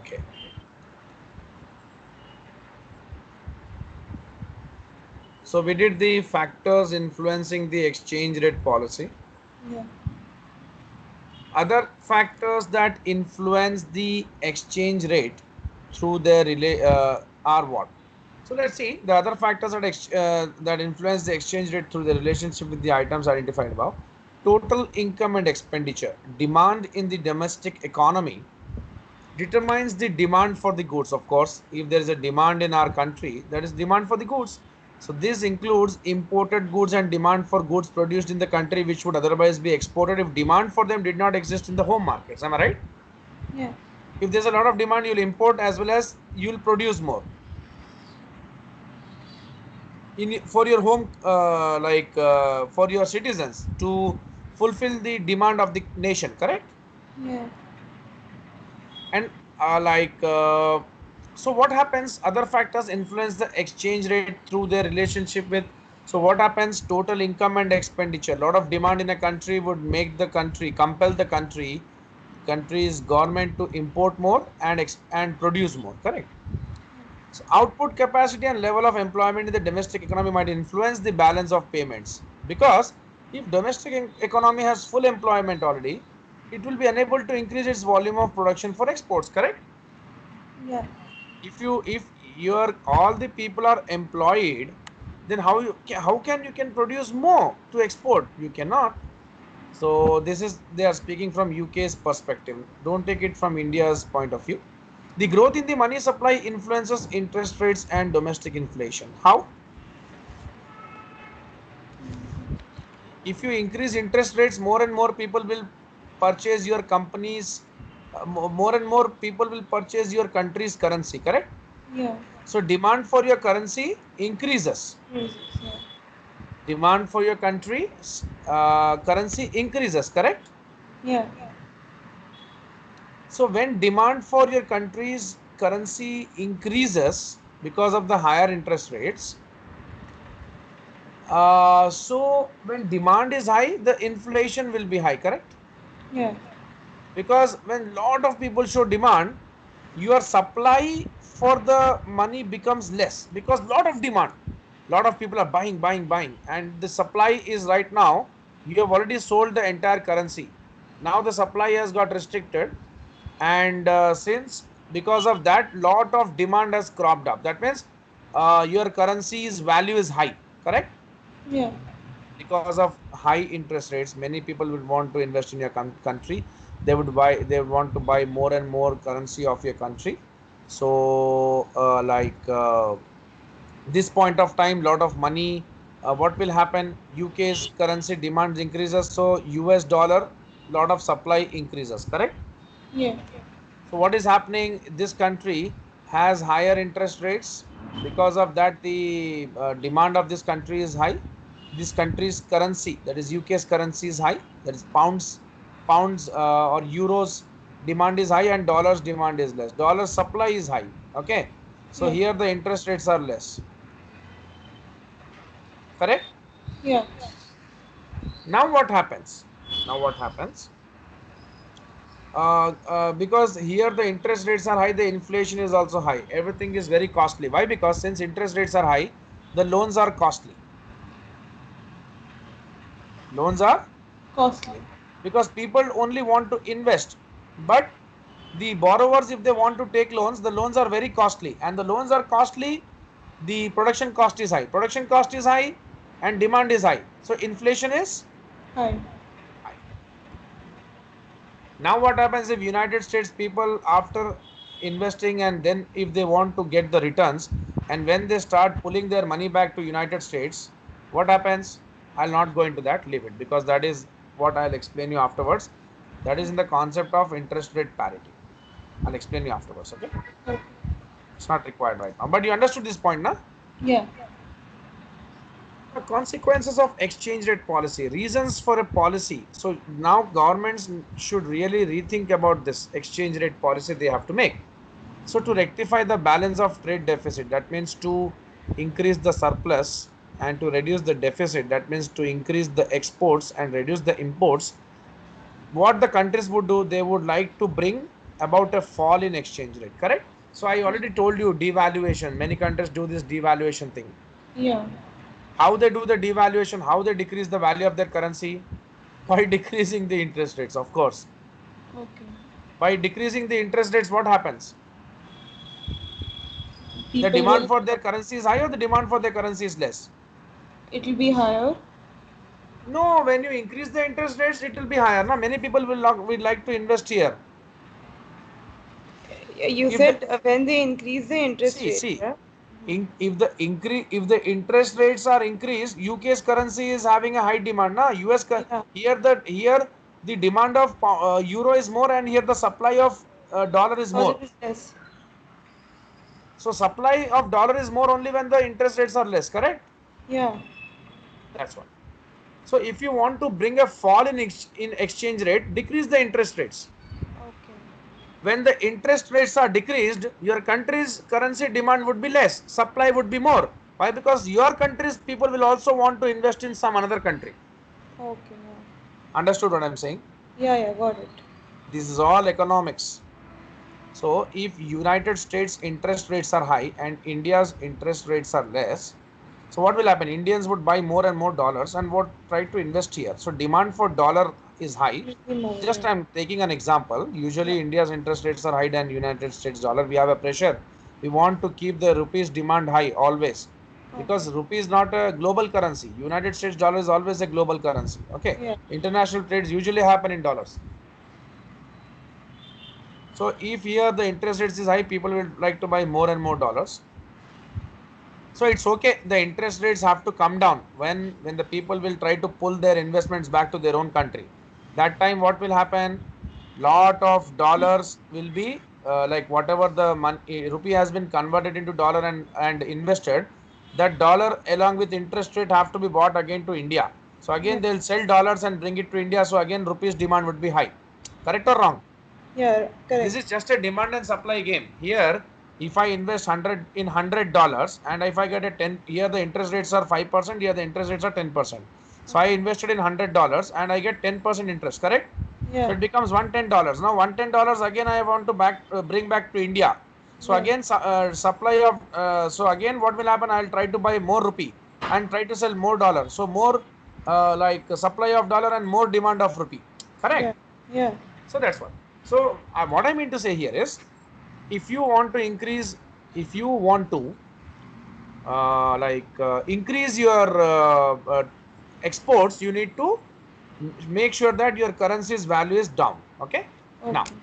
Okay. So we did the factors influencing the exchange rate policy. Yeah. Other factors that influence the exchange rate through their are what? So let's see the other factors that that influence the exchange rate through the relationship with the items identified above. Total income and expenditure. Demand in the domestic economy determines the demand for the goods. Of course, if there is a demand in our country, that is demand for the goods. So this includes imported goods and demand for goods produced in the country which would otherwise be exported if demand for them did not exist in the home markets. Am I right? Yeah. If there's a lot of demand, you'll import as well as you'll produce more in for your home, for your citizens to fulfill the demand of the nation. Correct? Yeah. And so what happens, other factors influence the exchange rate through their relationship with. So what happens, total income and expenditure. A lot of demand in a country would make the country, compel the country's government to import more and produce more. Correct? So output capacity and level of employment in the domestic economy might influence the balance of payments, because if domestic economy has full employment already, it will be unable to increase its volume of production for exports. Correct? Yeah. If your all the people are employed, then how can you can produce more to export? You cannot. So this is, they are speaking from UK's perspective. Don't take it from India's point of view. The growth in the money supply influences interest rates and domestic inflation. How? If you increase interest rates, more and more people will purchase your companies, more and more people will purchase your country's currency. Correct? Yeah. So demand for your currency increases. Yes. Yeah. Demand for your country currency increases. Correct? Yeah. So when demand for your country's currency increases because of the higher interest rates, so when demand is high, the inflation will be high. Correct? Yeah. Because when lot of people show demand, your supply for the money becomes less because lot of demand, lot of people are buying, and the supply is right now, you have already sold the entire currency. Now the supply has got restricted, and since because of that, lot of demand has cropped up. That means your currency's value is high. Correct? Yeah. Because of high interest rates, many people would want to invest in your country. They would want to buy more and more currency of your country. So this point of time, lot of money, what will happen, UK's currency demand increases, so US dollar, lot of supply increases. Correct? Yeah. So what is happening, this country has higher interest rates. Because of that, the demand of this country is high. This country's currency, that is UK's currency, is high. That is pounds or euros demand is high, and dollars demand is less. Dollar supply is high. Okay. So Yeah. here the interest rates are less. Correct? Yeah. Now what happens? Now what happens? Because here the interest rates are high, the inflation is also high. Everything is very costly. Why? Because since interest rates are high, the loans are costly. Loans are, Costly. because people only want to invest, but the borrowers, if they want to take loans, the loans are very costly, and the loans are costly. The production cost is high. Production cost is high, and demand is high. So inflation is Hi. high. Now what happens if United States people, after investing, and then if they want to get the returns, and when they start pulling their money back to United States, what happens? I'll not go into that, leave it, because that is what I'll explain you afterwards. That is in the concept of interest rate parity. I'll explain you afterwards. Okay? Okay. It's not required right now, but you understood this point, na? Yeah. The consequences of exchange rate policy, reasons for a policy. So now governments should really rethink about this exchange rate policy they have to make. So to rectify the balance of trade deficit, that means to increase the surplus, and to reduce the deficit, that means to increase the exports and reduce the imports. What the countries would do, they would like to bring about a fall in exchange rate, correct? So I already told you devaluation. Many countries do this devaluation thing. Yeah. How they do the devaluation, how they decrease the value of their currency? By decreasing the interest rates, of course. Okay. By decreasing the interest rates, what happens? The People demand will. for their currency is high or the demand for their currency is less? It will be higher. No, when you increase the interest rates, it will be higher. Now, many people will like to invest here. You If the said when they increase the interest rate, see, yeah? if the interest rates are increased, UK's currency is having a high demand. Now, Yeah. here the demand of euro is more, and here the supply of dollar is Dollar more. is less. So supply of dollar is more only when the interest rates are less. Correct? Yeah. That's what. So if you want to bring a fall in exchange rate, decrease the interest rates. Okay. When the interest rates are decreased, your country's currency demand would be less, supply would be more. Why? Because your country's people will also want to invest in some another country. Okay. Understood what I'm saying? Yeah. Yeah. Got it. This is all economics. So if United States interest rates are high and India's interest rates are less, so what will happen? Indians would buy more and more dollars and would try to invest here. So demand for dollar is high. Will be more. Just Yeah. I'm taking an example. Yeah. Usually India's interest rates are high than United States dollar. We have a pressure. We want to keep the rupees demand high always Okay. because rupee is not a global currency. United States dollar is always a global currency. Okay. Yeah. International trades usually happen in dollars. So if here the interest rates is high, people will like to buy more and more dollars. So it's okay. The interest rates have to come down when the people will try to pull their investments back to their own country. That time, what will happen? Lot of dollars will be like whatever the money rupee has been converted into dollar and invested. That dollar along with interest rate have to be bought again to India. So Yeah. again they'll sell dollars and bring it to India. So again rupees demand would be high. Correct or wrong? Yeah. This Correct. is just a demand and supply game. Here, if I invest $100 and if I get a 10, here the interest rates are 5%, here the interest rates are 10%. So I invested in $100 and I get 10% interest, correct? So Yeah. it becomes $110. Now $110 again I want to bring back to India. So Yeah. again supply of so again what will happen? I'll try to buy more rupee and try to sell more dollar. So more like supply of dollar and more demand of rupee. Yeah. Correct? Yeah. So that's what. So what I mean to say here is, if you want to increase, if you want to increase your exports, you need to make sure that your currency's value is down. Okay. Now, Okay.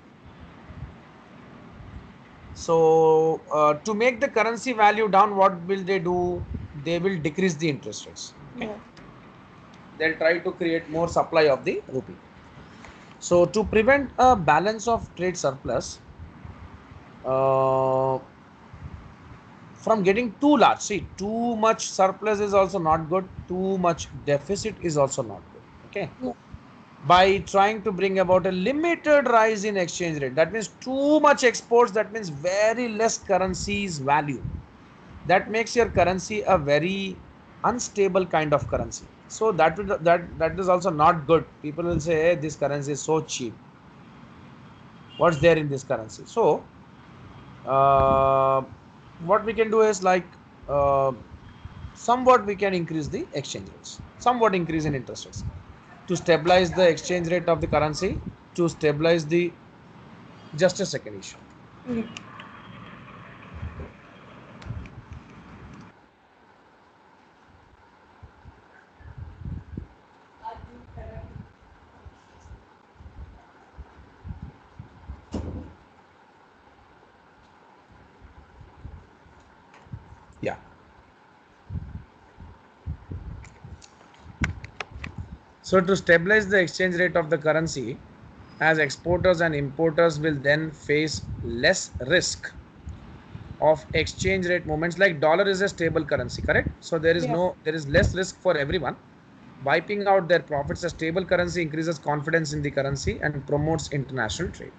so to make the currency value down, what will they do? They will decrease the interest rates. Okay. Yeah. They'll try to create more supply of the rupee. So to prevent a balance of trade surplus, uh, from getting too large. See, too much surplus is also not good. Too much deficit is also not good. Okay. Yeah. By trying to bring about a limited rise in exchange rate, that means too much exports, that means very less currency's value. That makes your currency a very unstable kind of currency. So that is also not good. People will say, hey, this currency is so cheap. What's there in this currency? So uh, what we can do is like uh, somewhat we can increase the exchange rates, somewhat increase in interest rates to stabilize the exchange rate of the currency, to stabilize the, just a second issue. Yeah. Yeah. So to stabilize the exchange rate of the currency, as exporters and importers will then face less risk of exchange rate movements. Like dollar is a stable currency, correct? So Yeah. there is less risk for everyone. Wiping out their profits, a stable currency increases confidence in the currency and promotes international trade.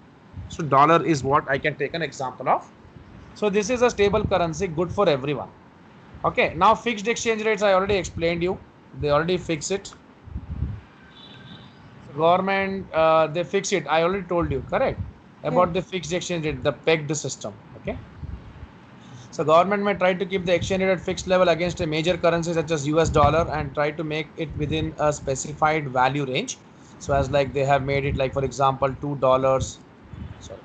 So dollar is what I can take an example of. So this is a stable currency, good for everyone. Okay, now fixed exchange rates I already explained you. They already fix it. So government they fix it. I already told you, correct? Yeah. about the fixed exchange rate, the pegged system. Okay. So government may try to keep the exchange rate at fixed level against a major currency such as US dollar and try to make it within a specified value range. So as like they have made it like for example $2. Sorry,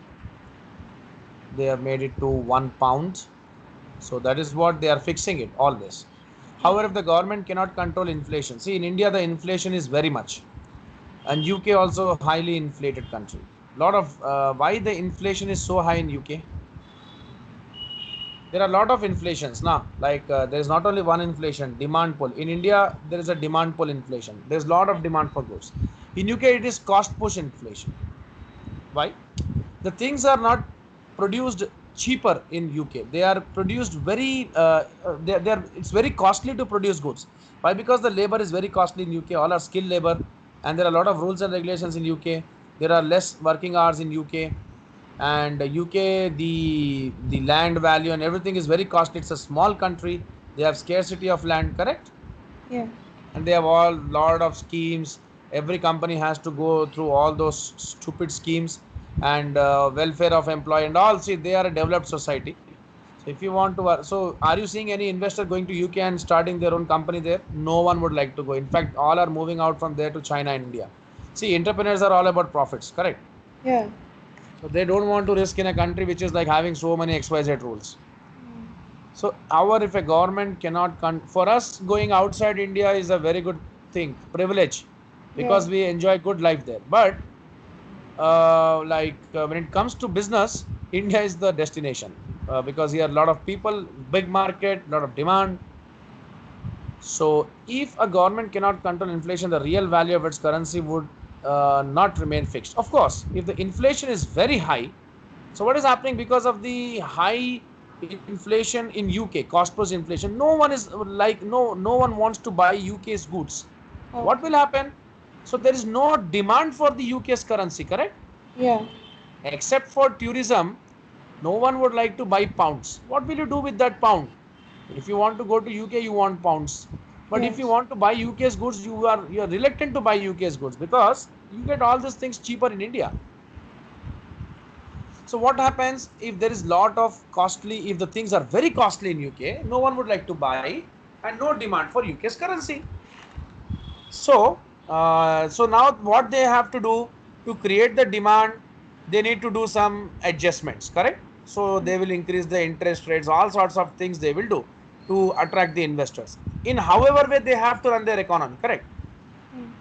they have made it to £1. So that is what they are fixing it always. However, if the government cannot control inflation, see in India the inflation is very much, and UK also highly inflated country. Lot of why the inflation is so high in UK? There are a lot of inflations now. Like there is not only one inflation, demand pull. In India, there is a demand pull inflation. There is a lot of demand for goods. In UK, it is cost push inflation. Why? The things are not produced cheaper in UK. They are produced very. It's very costly to produce goods. Why? Because the labor is very costly in UK. All are skilled labor, and there are a lot of rules and regulations in UK. There are less working hours in UK, and UK the land value and everything is very costly. It's a small country. They have scarcity of land, correct? Yeah. And they have all lot of schemes. Every company has to go through all those stupid schemes and welfare of employee and all. See, they are a developed society. So if you want to, so are you seeing any investor going to UK and starting their own company there? No one would like to go. In fact, all are moving out from there to China and India. See, entrepreneurs are all about profits, correct? Yeah. So they don't want to risk in a country which is like having so many XYZ rules. Mm. So our if a government cannot for us going outside India is a very good thing, privilege, Yeah. because we enjoy good life there. But when it comes to business, India is the destination because here a lot of people, big market, lot of demand. So if a government cannot control inflation, the real value of its currency would not remain fixed. Of course, if the inflation is very high, so what is happening because of the high inflation in UK, cost plus inflation? No one is like no one wants to buy UK's goods. What Okay. will happen? So there is no demand for the UK's currency, correct? Yeah. Except for tourism, no one would like to buy pounds. What will you do with that pound? If you want to go to UK, you want pounds. But if you Yes. want to buy UK's goods, you are reluctant to buy UK's goods because you get all these things cheaper in India. So what happens if there is lot of costly, if the things are very costly in UK, no one would like to buy and no demand for UK's currency. So now what they have to do to create the demand, they need to do some adjustments, correct? So they will increase the interest rates, all sorts of things they will do to attract the investors. In however way they have to run their economy, correct? Mm.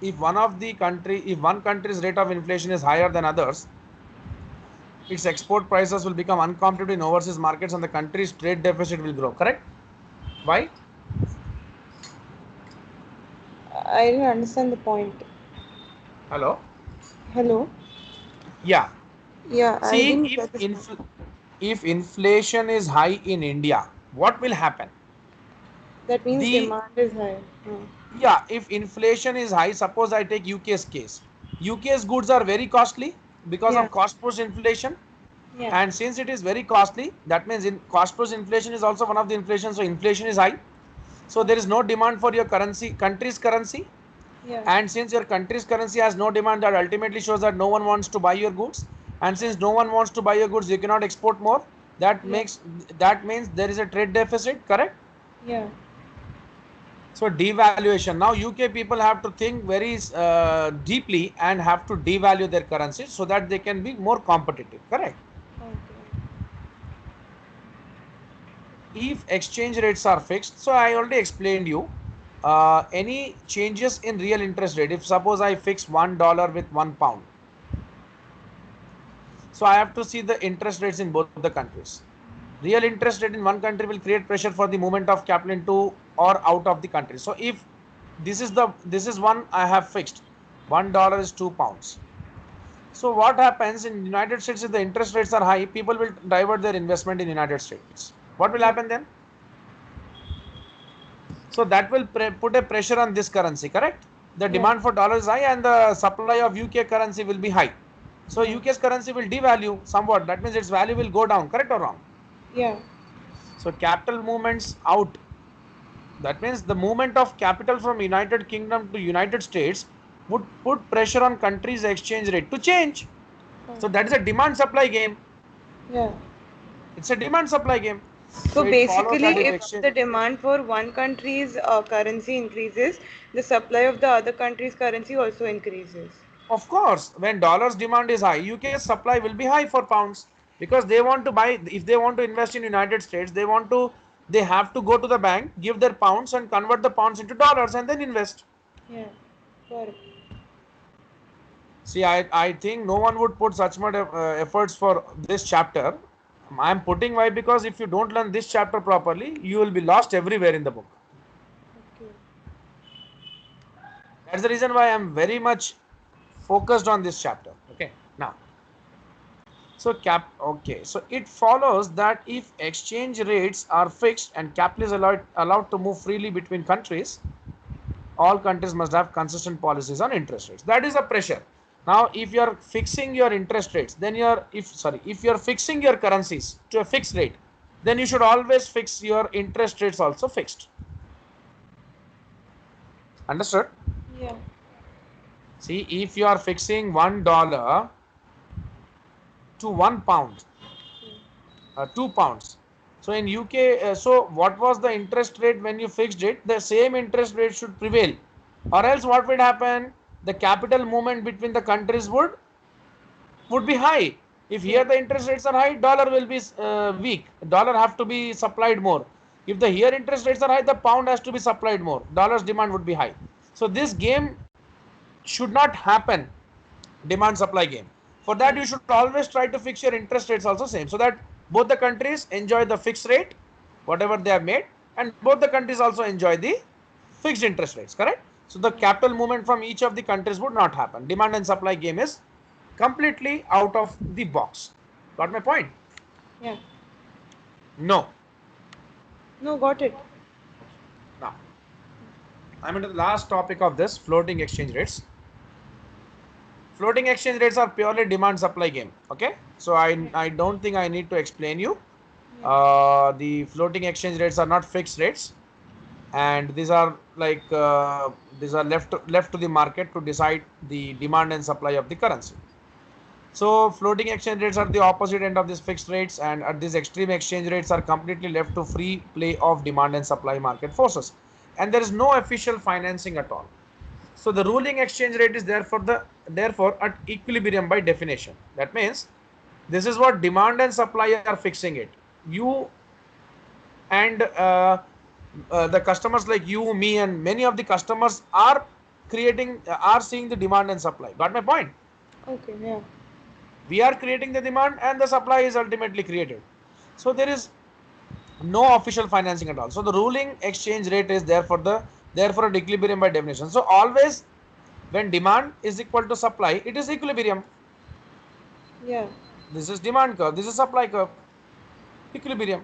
If one country's rate of inflation is higher than others, its export prices will become uncompetitive in overseas markets and the country's trade deficit will grow, correct? Why? I didn't understand the point. Hello? Hello? Yeah. Yeah, I See, didn't get the point. if inflation is high in India, what will happen? That means The demand is high. Oh. Yeah, if inflation is high, suppose I take UK's case. UK's goods are very costly because Yeah. of cost push inflation, Yeah. and since it is very costly, that means in cost push inflation is also one of the inflation. So inflation is high. So there is no demand for your currency, country's currency, Yeah. and since your country's currency has no demand, that ultimately shows that no one wants to buy your goods, and since no one wants to buy your goods, you cannot export more. That Yeah. makes that means there is a trade deficit, correct? Yeah. So devaluation. Now UK people have to think very deeply and have to devalue their currency so that they can be more competitive. Correct. Okay. If exchange rates are fixed, so I already explained you. Any changes in real interest rate? If suppose I fix $1 with £1, so I have to see the interest rates in both the countries. Real interest rate in one country will create pressure for the movement of capital into or out of the country. So if this is one I have fixed, $1 is £2. So what happens in United States if the interest rates are high, people will divert their investment in United States. What will Yeah. happen then? So that will put a pressure on this currency, correct? The Yeah. demand for dollar is high and the supply of UK currency will be high. So Yeah. UK's currency will devalue somewhat. That means its value will go down, correct or wrong? Yeah. So capital movements out. That means the movement of capital from United Kingdom to United States would put pressure on country's exchange rate to change. So that is a demand supply game. Yeah. It's a demand supply game. So So it follows basically, that if if exchange, the demand for one country's currency increases, the supply of the other country's currency also increases. of course, when dollars demand is high, UK's supply will be high for pounds because they want to buy. If they want to invest in United States, they have to go to the bank, give their pounds, and convert the pounds into dollars, and then invest. Yeah. Got it. See, I think no one would put such much efforts for this chapter. I'm putting why because if you don't learn this chapter properly, you will be lost everywhere in the book. Okay. That's the reason why I'm very much focused on this chapter. Okay, now, so it follows that if exchange rates are fixed and capital is allowed to move freely between countries, all countries must have consistent policies on interest rates. That is the pressure. Now if you are fixing your interest rates, then if you are fixing your currencies to a fixed rate, then you should always fix your interest rates also fixed. Understood? Yeah. See, if you are fixing $1 to £1, £2. So in UK, so what was the interest rate when you fixed it? The same interest rate should prevail, or else what would happen? The capital movement between the countries would be high. If Yeah. here the interest rates are high, dollar will be weak. Dollar have to be supplied more. If the here interest rates are high, the pound has to be supplied more. Dollar's demand would be high. So this game should not happen. Demand supply game. For that, Yeah. you should always try to fix your interest rates also same, so that both the countries enjoy the fixed rate, whatever they have made, and both the countries also enjoy the fixed interest rates. Correct? So the Yeah. capital movement from each of the countries would not happen. Demand and supply game is completely out of the box. Got my point? Yeah. No. No, got it. Okay. Now I'm into the last topic of this floating exchange rates. Floating exchange rates are purely demand supply game. Okay. So Yeah. I don't think I need to explain you. Yeah. The floating exchange rates are not fixed rates, and these are left to the market to decide the demand and supply of the currency. So floating exchange rates are the opposite end of these fixed rates, and at these extreme exchange rates are completely left to free play of demand and supply market forces, and there is no official financing at all. So the ruling exchange rate is therefore at equilibrium by definition. That means this is what demand and supply are fixing it. You and the customers like you, me, and many of the customers are seeing the demand and supply. Got my point? Okay. Yeah. We are creating the demand, and the supply is ultimately created. So there is no official financing at all. So the ruling exchange rate is therefore at equilibrium by definition. So always when demand is equal to supply, it is equilibrium. Yeah. This is demand curve. This is supply curve. Equilibrium.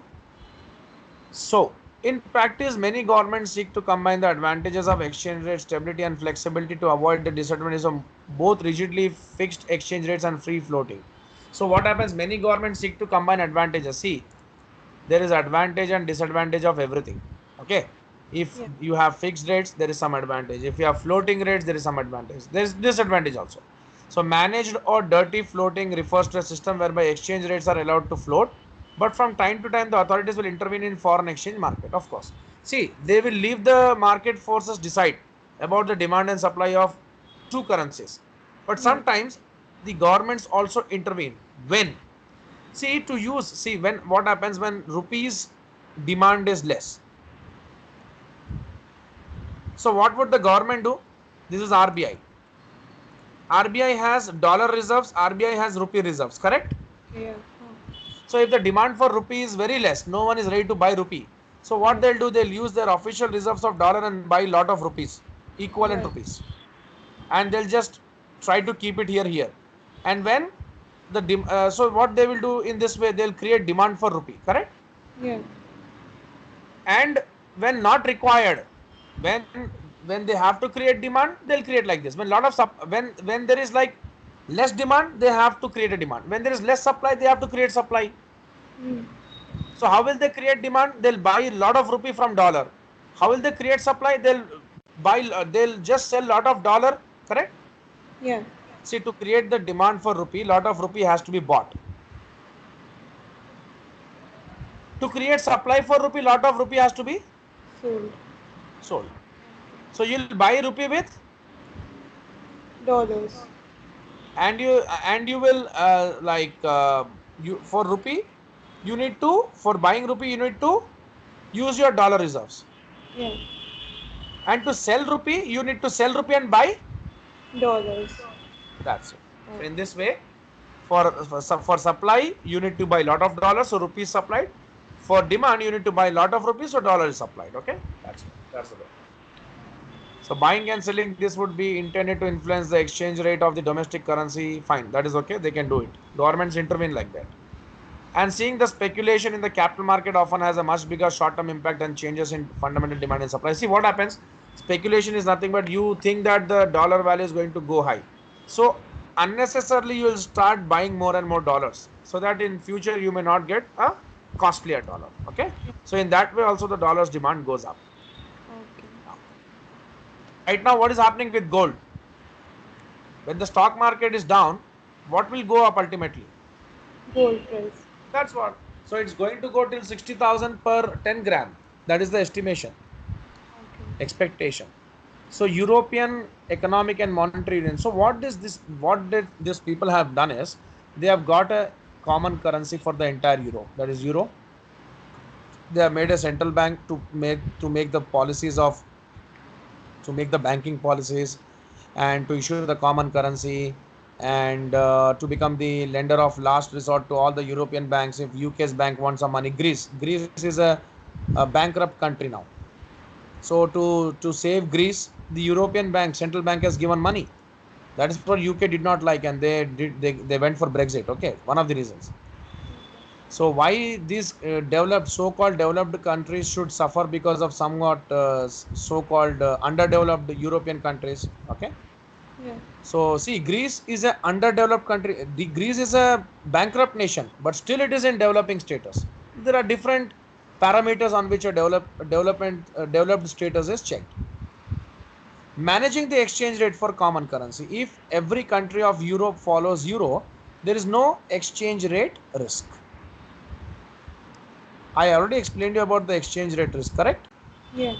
So, in practice, many governments seek to combine the advantages of exchange rate stability and flexibility to avoid the disadvantages of both rigidly fixed exchange rates and free floating. So, what happens? Many governments seek to combine advantages. See, there is advantage and disadvantage of everything. Okay. If Yeah. you have fixed rates, there is some advantage. If you have floating rates, there is some advantage. There is disadvantage also. So managed or dirty floating refers to a system whereby exchange rates are allowed to float, but from time to time the authorities will intervene in foreign exchange market. Of course, see, they will leave the market forces decide about the demand and supply of two currencies, but Yeah. sometimes the governments also intervene when, see when what happens when rupees demand is less. So what would the government do? This is RBI. RBI has dollar reserves, RBI has rupee reserves, correct? Okay. Yeah. So if the demand for rupee is very less, no one is ready to buy rupee. So what Yeah. they'll do, they'll use their official reserves of dollar and buy lot of rupees, equivalent Yeah. rupees, and they'll just try to keep it here. And when so what they will do in this way, they'll create demand for rupee, correct? Yeah. And when not required, when when they have to create demand, they'll create like this. When lot of when there is like less demand, they have to create a demand. When there is less supply, they have to create supply. Mm. So how will they create demand? They'll buy a lot of rupee from dollar. How will they create supply? They'll just sell lot of dollar, correct? Yeah. See, to create the demand for rupee, lot of rupee has to be bought. To create supply for rupee, lot of rupee has to be Sold. sold. So you'll buy rupee with, Dollars. and you will you for rupee, you need to, for buying rupee you need to use your dollar reserves, Yeah. and to sell rupee you need to sell rupee and buy. Dollars. That's it. So Okay. in this way, for supply you need to buy lot of dollars, so rupees supplied. For demand you need to buy lot of rupees, so dollar is supplied. Okay, that's the way. So buying and selling this would be intended to influence the exchange rate of the domestic currency. Fine, that is okay. They can do it. Governments intervene like that. And seeing the speculation in the capital market often has a much bigger short-term impact than changes in fundamental demand and supply. See what happens. Speculation is nothing but you think that the dollar value is going to go high. So unnecessarily you will start buying more and more dollars, so that in future you may not get a costlier dollar. Okay. So in that way also the dollar's demand goes up. Okay. Right now, what is happening with gold? When the stock market is down, what will go up ultimately? Gold price. That's what. So it's going to go till 60,000 per 10 gram. That is the estimation, Okay. expectation. So European Economic and Monetary Union. So what did these people have done is they have got a common currency for the entire Europe. That is euro. They have made a central bank to make the policies of to make the banking policies, and to issue the common currency, and to become the lender of last resort to all the European banks. If UK's bank wants some money, Greece is a bankrupt country now. So to save Greece, the European bank, central bank, has given money. That is what UK did not like, and they went for Brexit. Okay, one of the reasons. So why these so-called developed countries should suffer because of somewhat so-called underdeveloped European countries? Okay. Yeah. So see, Greece is an underdeveloped country. The Greece is a bankrupt nation, but still it is in developing status. There are different parameters on which a developed status is checked. Managing the exchange rate for common currency. If every country of Europe follows euro, there is no exchange rate risk. I already explained you about the exchange rate risk, correct? Yeah.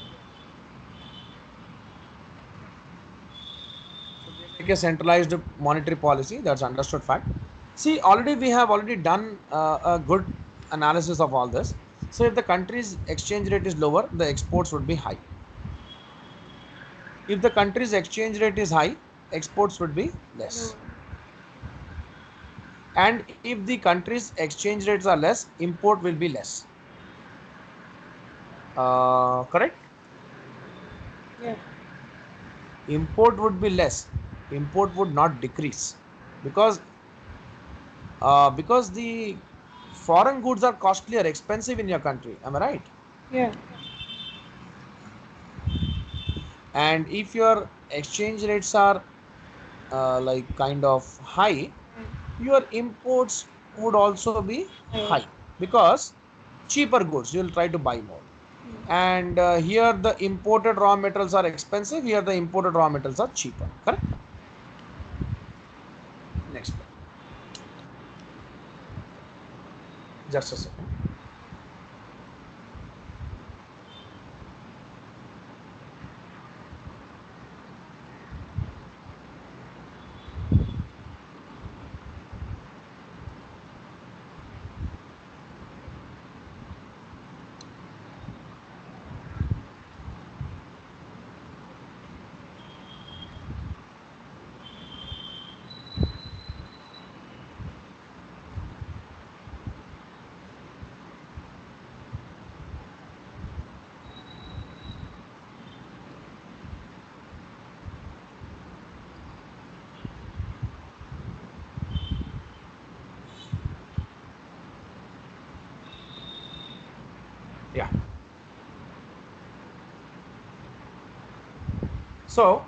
So they make a centralized monetary policy. That's understood fact. See, already we have already done a good analysis of all this. So if the country's exchange rate is lower, the exports would be high. If the country's exchange rate is high, exports would be less. No. And if the country's exchange rates are less, import will be less. Correct? Yeah. Import would be less. Import would not decrease, because the foreign goods are costly or expensive in your country. Am I right? Yeah. And if your exchange rates are like kind of high, your imports would also be Higher. high, because cheaper goods you will try to buy more. And here the imported raw materials are expensive. Here the imported raw materials are cheaper. Correct? Next one. Just a second. Yeah. So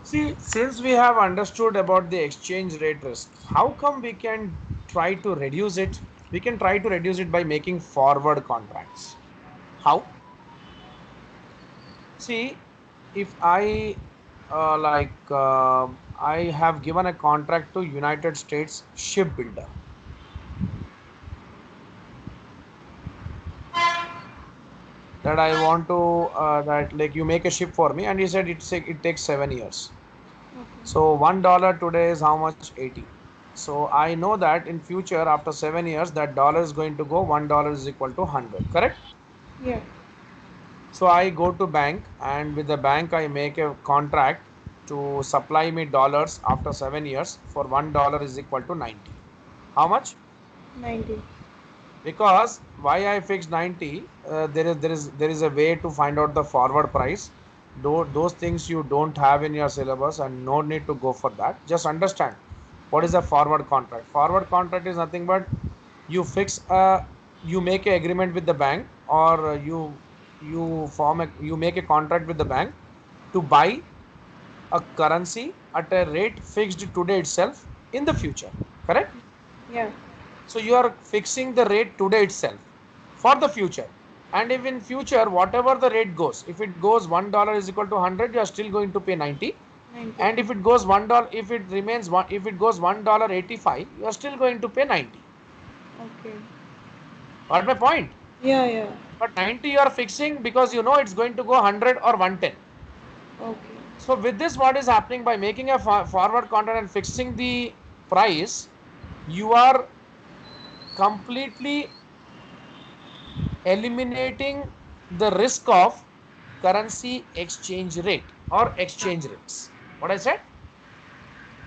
see, since we have understood about the exchange rate risk, how come we can try to reduce it? We can try to reduce it by making forward contracts. How? See, if I I have given a contract to United States shipbuilder. That I want to that like you make a ship for me, and he said it takes 7 years. Okay. So $1 today is how much? 80. So I know that in future after 7 years that dollar is going to go $1 is equal to 100. Correct? Yeah. So I go to bank, and with the bank I make a contract to supply me dollars after 7 years for $1 is equal to 90. How much? 90. Because why I fixed 90, there is a way to find out the forward price. Though those things you don't have in your syllabus, and no need to go for that. Just understand what is a forward contract. Forward contract is nothing but you fix a you make a agreement with the bank, or you make a contract with the bank to buy a currency at a rate fixed today itself in the future. Correct? Yeah. So you are fixing the rate today itself for the future. And if in future, whatever the rate goes, if it goes $1 is equal to 100, you are still going to pay 90. 90. And if it goes $1, if it remains one, if it goes $1.85, you are still going to pay 90. Okay. Got my point? Yeah, yeah. But 90 you are fixing because you know it's going to go 100 or 110. Okay. So with this, what is happening by making a forward contract and fixing the price, you are completely eliminating the risk of currency exchange rate or exchange risks. What I said?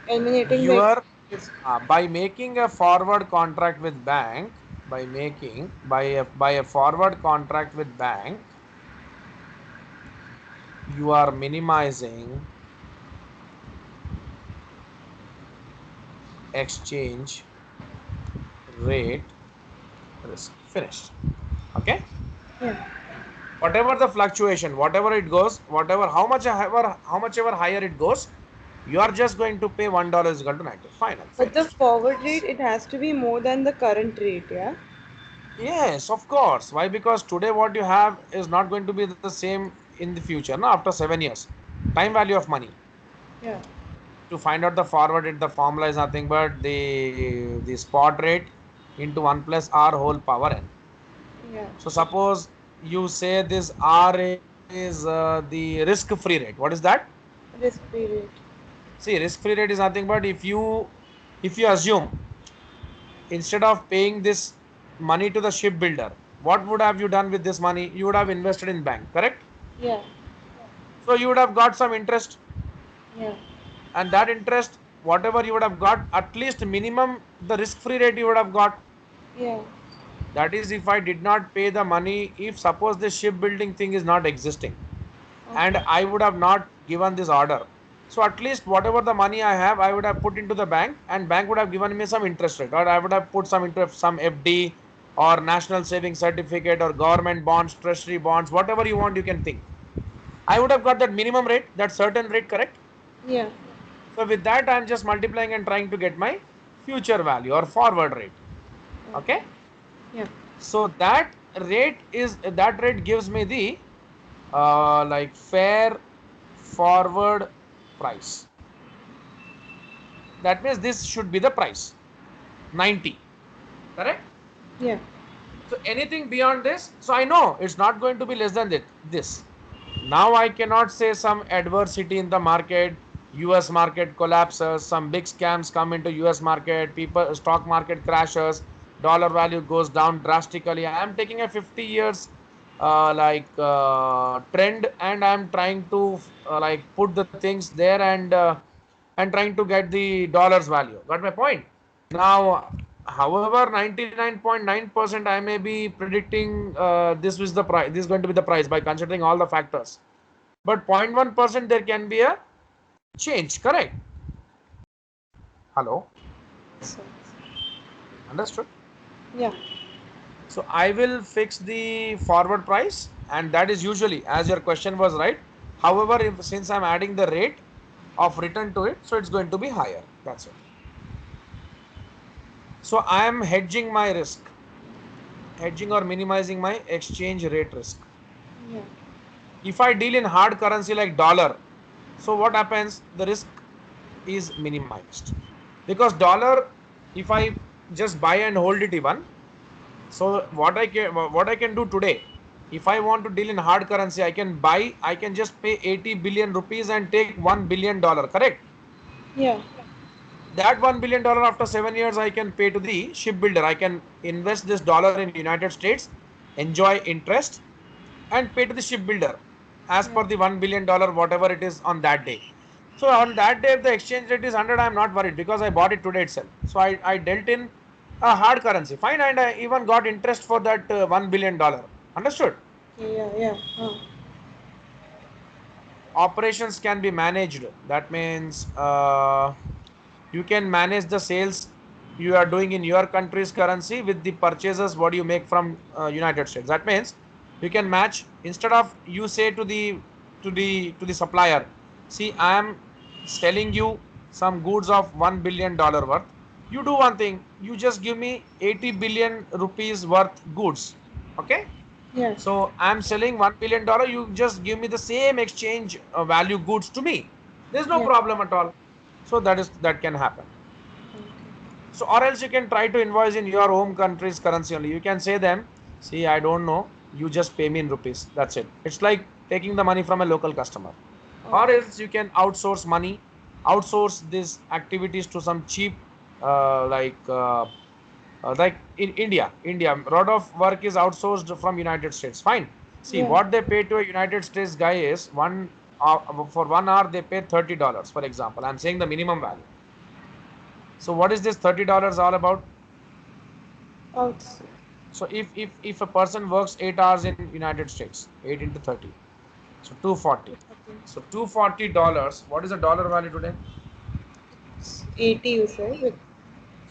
Eliminating You the are risk. by making a forward contract with bank, by a forward contract with bank, you are minimizing exchange rate risk. Finished. Okay. Yeah. Whatever the fluctuation, whatever it goes, whatever how much ever higher it goes, you are just going to pay $1 is equal to 90. Final. But the Finished. forward rate, it has to be more than the current rate, yeah? Yes, of course. Why? Because today what you have is not going to be the same in the future. No, after 7 years, time value of money. Yeah. To find out the forward rate, the formula is nothing but the spot rate into 1 plus r whole power n. Yeah. So suppose you say this r is the risk-free rate. What is that? Risk period. See, risk-free rate is nothing but if you assume instead of paying this money to the shipbuilder, what would have you done with this money? You would have invested in bank, correct? Yeah. So you would have got some interest, Yeah. and that interest, whatever you would have got, at least minimum the risk-free rate you would have got. Yeah. That is, if I did not pay the money, if suppose this shipbuilding thing is not existing, and Okay. I would have not given this order. So at least whatever the money I have, I would have put into the bank, and bank would have given me some interest rate, or I would have put some into some FD or national savings certificate or government bonds, treasury bonds, whatever you want, you can think. I would have got that minimum rate, that certain rate, correct? Yeah. So with that, I'm just multiplying and trying to get my future value or forward rate. Okay. Okay. Yeah. So that rate gives me the like fair forward price. That means this should be the price 90. Correct? Yeah. So anything beyond this, so I know it's not going to be less than this. Now I cannot say some adversity in the market, US market collapses, some big scams come into US market, people stock market crashes, dollar value goes down drastically. I am taking a 50 years trend, and I am trying to like put the things there, and trying to get the dollars value. Got my point? Now, however, 99.9% I may be predicting this is the price. This is going to be the price by considering all the factors. But 0.1% there can be a change. Correct? Hello, So, understood? yeah. So I will fix the forward price, and that is usually, as your question was right. However, if since I'm adding the rate of return to it, so it's going to be higher. That's it. So I am hedging my risk, hedging or minimizing my exchange rate risk. Yeah. If I deal in hard currency like dollar, so what happens? The risk is minimized, because dollar, if I just buy and hold it even, so what I can do today, if I want to deal in hard currency, I can just pay 80 billion rupees and take $1 billion, correct? Yeah. That $1 billion, after 7 years, I can pay to the shipbuilder. I can invest this dollar in United States, enjoy interest, and pay to the shipbuilder as Yeah. per the $1 billion, whatever it is on that day. So on that day, if the exchange rate is 100, I'm not worried because I bought it today itself. So I dealt in a hard currency, fine, and I even got interest for that $1 billion. Understood? Yeah. Yeah. Operations can be managed. That means you can manage the sales you are doing in your country's currency with the purchases what you make from United States. That means you can match, instead of you say to the supplier, see, I am selling you some goods of $1 billion worth. You do one thing, you just give me 80 billion rupees worth goods. Okay, Yeah. so I'm selling $1 billion. You just give me the same exchange value goods to me. There's no Yeah. problem at all. So that can happen. So or else you can try to invoice in your home country's currency only. You can say them, see, I don't know. You just pay me in rupees. That's it. It's like taking the money from a local customer. Or Okay. else you can outsource money, outsource these activities to some cheap, like in India, a lot of work is outsourced from United States. Fine. See, Yeah. what they pay to a United States guy is for 1 hour they pay $30. For example, I'm saying the minimum value. So what is this $30 all about? Outs. So if a person works 8 hours in United States, 8 into 30, so 240. So $240. What is the dollar value today? 80, you said.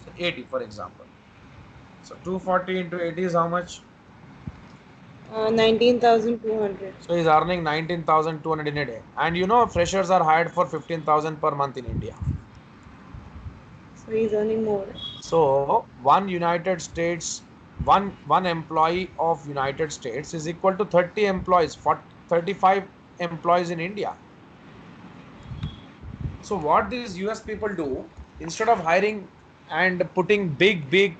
So 80, for example. So 240 into 80 is how much? 19,200. So he's earning 19,200 in a day. And you know, freshers are hired for 15,000 per month in India. So he's earning more. So one employee of United States is equal to 30 employees, 40, 35 employees in India. So what these US people do, instead of hiring and putting big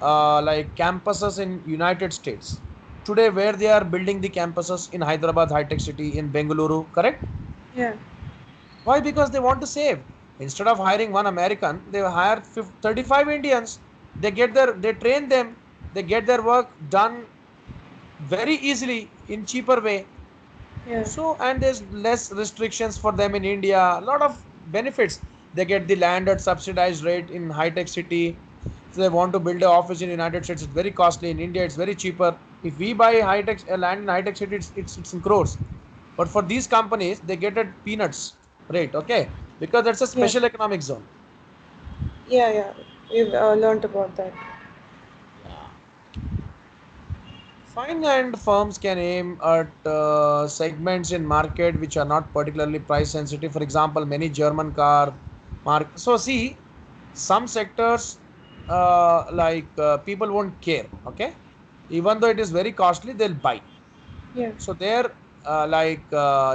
like campuses in United States, today where they are building the campuses in Hyderabad High Tech City, in Bengaluru, correct? Yeah. Why? Because they want to save. Instead of hiring one American, they hire 35 Indians. They train them, they get their work done very easily in cheaper way. Yeah. So, and there's less restrictions for them in India. A lot of benefits. They get the land at subsidized rate in high tech city. If they want to build an office in United States, it's very costly. In India, it's very cheaper. If we buy high tech land in high tech city, it's in crores. But for these companies, they get at peanuts rate. Okay, because that's a Yeah. special economic zone. Yeah. Yeah. We've learned about that. Yeah. Finance firms can aim at segments in market which are not particularly price sensitive. For example, many German car mark. So see, some sectors people won't care. Okay, even though it is very costly, they'll buy. Yeah. So there,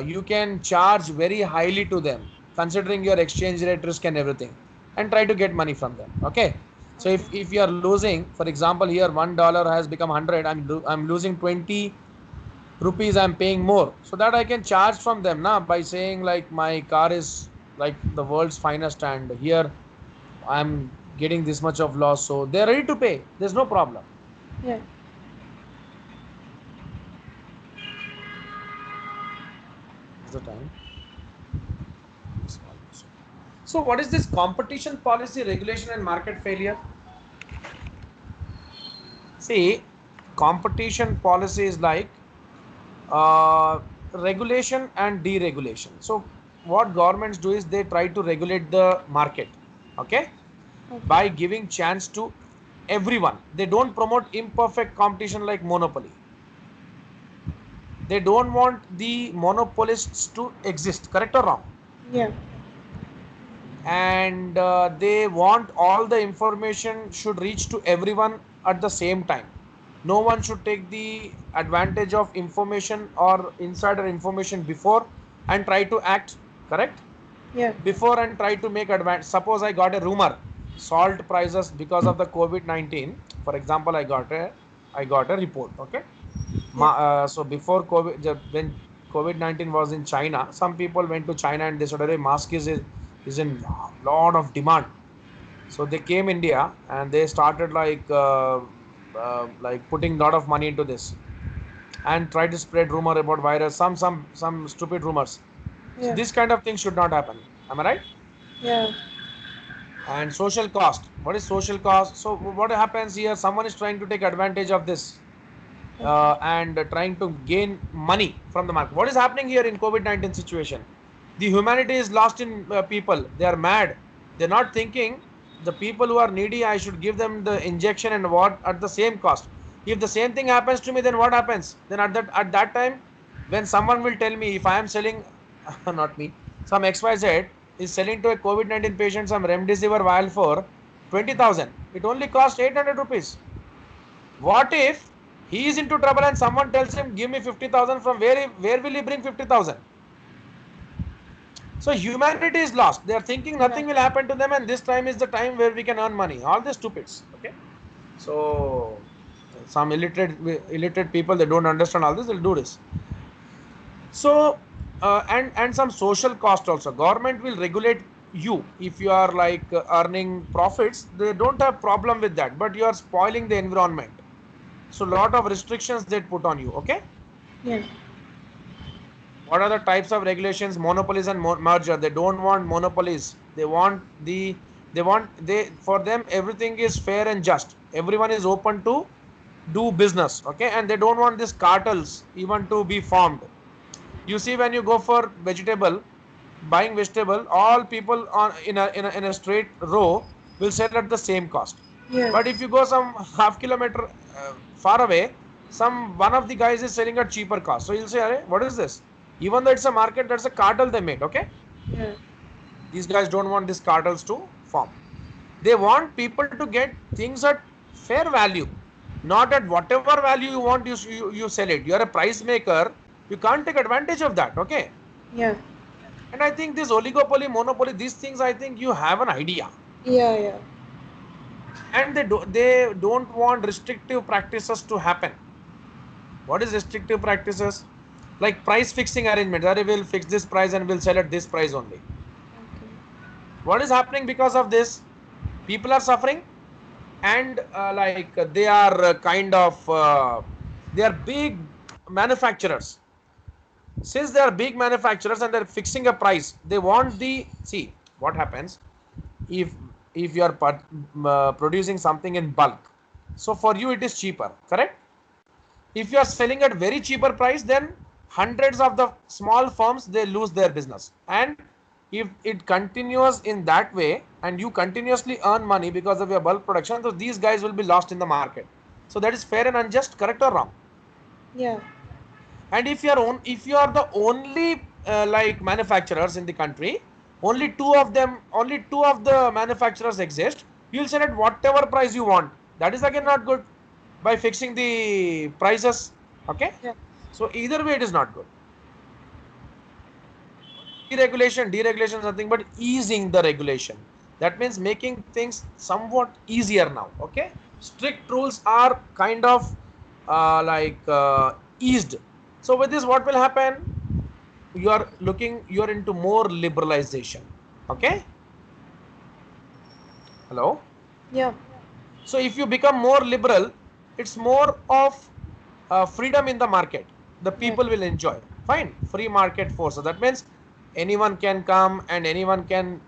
you can charge very highly to them, considering your exchange rate risk and everything, and try to get money from them. Okay. So if you are losing, for example, here $1 has become 100, I'm losing 20 rupees. I'm paying more, so that I can charge from them now by saying like my car is like the world's finest, and here I'm getting this much of loss. So they're ready to pay. There's no problem. Yeah. What's the time? So, what is this competition policy, regulation, and market failure? See, competition policy is like uh, regulation and deregulation. So, what governments do is they try to regulate the market, okay, Okay. by giving chance to everyone. They don't promote imperfect competition like monopoly. They don't want the monopolists to exist, correct or wrong? Yeah. And they want all the information should reach to everyone at the same time. No one should take the advantage of information or insider information before and try to act, correct? Yeah. before and try to make advantage. Suppose I got a rumor, salt prices because of the COVID-19. For example, I got a report. Okay, Yeah. so before COVID, when COVID-19 was in China, some people went to China and they said, "Hey, mask is in lot of demand." So they came India and they started like putting lot of money into this and try to spread rumor about virus, some stupid rumors. So Yeah. this kind of thing should not happen. Am I right? Yeah. And social cost. What is social cost? So what happens here? Someone is trying to take advantage of this Okay. and trying to gain money from the market. What is happening here in COVID-19 situation? The humanity is lost in people. They are mad. They're not thinking the people who are needy, I should give them the injection and what at the same cost. If the same thing happens to me, then what happens? Then at that time, when someone will tell me if I am selling, not me, some XYZ is selling to a COVID-19 patient some remdesivir vial for 20,000. It only costs 800 rupees. What if he is into trouble and someone tells him, "Give me 50,000"? From where will he bring 50,000? So humanity is lost. They are thinking Yeah. nothing will happen to them, and this time is the time where we can earn money. All the stupids. Okay. So some illiterate people, they don't understand all this. They'll do this. So and some social cost also. Government will regulate you if you are like earning profits. They don't have problem with that, but you are spoiling the environment. So lot of restrictions they put on you. Okay. Yeah. What are the types of regulations? Monopolies and merger. They don't want monopolies. They for them everything is fair and just. Everyone is open to do business. Okay, and they don't want these cartels even to be formed. You see, when you go for buying vegetable, all people on in a straight row will sell at the same cost. Yeah. But if you go some half kilometer far away, some one of the guys is selling at cheaper cost. So you'll say, "Arey, what is this?" Even though it's a market, that's a cartel they made. Okay, Yeah. these guys don't want these cartels to form. They want people to get things at fair value, not at whatever value you want. You sell it. You are a price maker. You can't take advantage of that. Okay. Yeah. And I think this oligopoly, monopoly, these things, I think you have an idea. Yeah. Yeah. And they don't want restrictive practices to happen. What is restrictive practices? Like price fixing arrangements. That will fix this price and will sell at this price only. Okay. What is happening because of this? People are suffering, and they are they are big manufacturers. Since they are big manufacturers and they're fixing a price, they want the see what happens if you are producing something in bulk. So for you it is cheaper, correct? If you are selling at very cheaper price, then hundreds of the small firms they lose their business. And if it continues in that way and you continuously earn money because of your bulk production, so these guys will be lost in the market. So that is fair and unjust, correct or wrong? Yeah. And if you are the only like manufacturers in the country, only two of the manufacturers exist, you'll sell at whatever price you want. That is again not good by fixing the prices. Okay, Yeah. so either way it is not good. What is deregulation? Deregulation is nothing but easing the regulation. That means making things somewhat easier now. Okay, strict rules are kind of eased. So with this, what will happen? You are into more liberalization. Okay, hello. Yeah. So if you become more liberal, it's more of freedom in the market. The Yeah. people will enjoy. Fine, free market force. So that means anyone can come and anyone can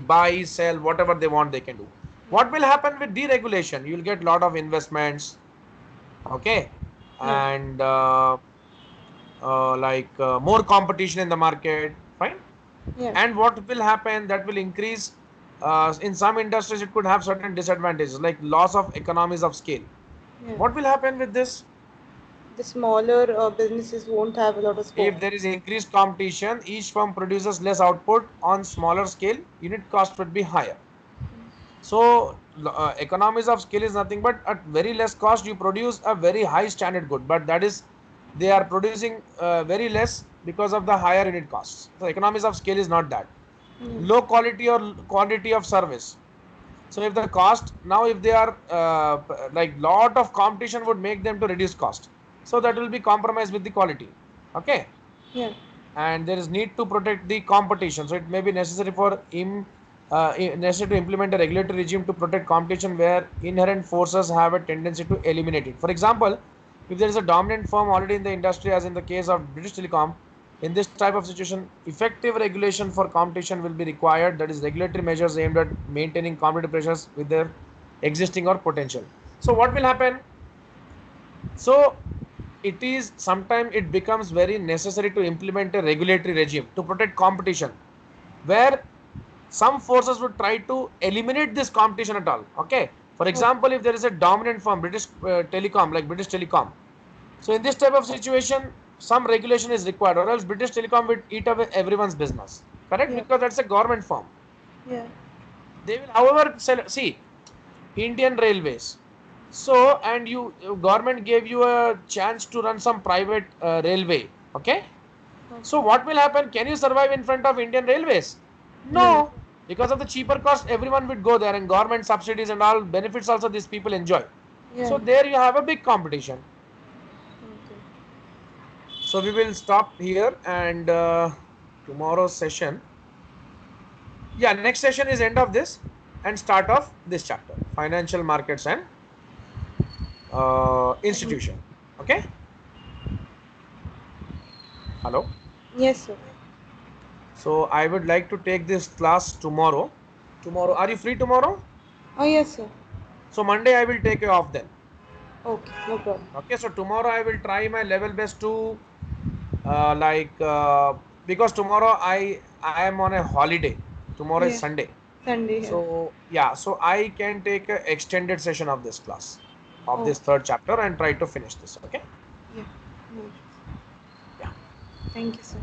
buy, sell, whatever they want, they can do. Yeah. What will happen with deregulation? You'll get a lot of investments. Okay, Yeah. and more competition in the market. Fine. Yeah. And what will happen? That will increase. In some industries, it could have certain disadvantages like loss of economies of scale. Yeah. What will happen with this? The smaller businesses won't have a lot of scope. If there is increased competition, each firm produces less output on smaller scale, unit cost would be higher. So economies of scale is nothing but at very less cost you produce a very high standard good, but that is they are producing very less because of the higher unit costs. So economies of scale is not that. low quality or quantity of service. So if the cost, now if they are like lot of competition would make them to reduce cost, so that will be compromised with the quality. Okay. Yeah. And there is need to protect the competition, so it may be necessary for necessary to implement a regulatory regime to protect competition where inherent forces have a tendency to eliminate it. For example, if there is a dominant firm already in the industry, as in the case of British Telecom, in this type of situation effective regulation for competition will be required, that is regulatory measures aimed at maintaining competitive pressures with their existing or potential. So what will happen? So it is sometimes it becomes very necessary to implement a regulatory regime to protect competition where some forces would try to eliminate this competition at all. Okay. For example, if there is a dominant firm, British Telecom, like British Telecom. So in this type of situation, some regulation is required, or else British Telecom will eat away everyone's business. Correct? Yeah. Because that's a government firm. Yeah. They will, however, see Indian Railways. So, and you government gave you a chance to run some private railway. Okay. So Okay. what will happen? Can you survive in front of Indian Railways? No. No, because of the cheaper cost, everyone would go there, and government subsidies and all benefits also these people enjoy. Yeah. So there you have a big competition. Okay. So we will stop here, and tomorrow's session. Yeah, next session is end of this and start of this chapter, financial markets and institution. Okay. Hello. Yes, sir. So I would like to take this class tomorrow. Tomorrow, are you free tomorrow? Oh, yes, sir. So Monday I will take you off then. Okay, no problem. Okay. So tomorrow I will try my level best to like because tomorrow I am on a holiday. Tomorrow is Yeah. Sunday. Sunday here. So yeah, so I can take a extended session of this class, of Oh, this third chapter, and try to finish this. Okay. yeah. No. Yeah. Thank you, sir.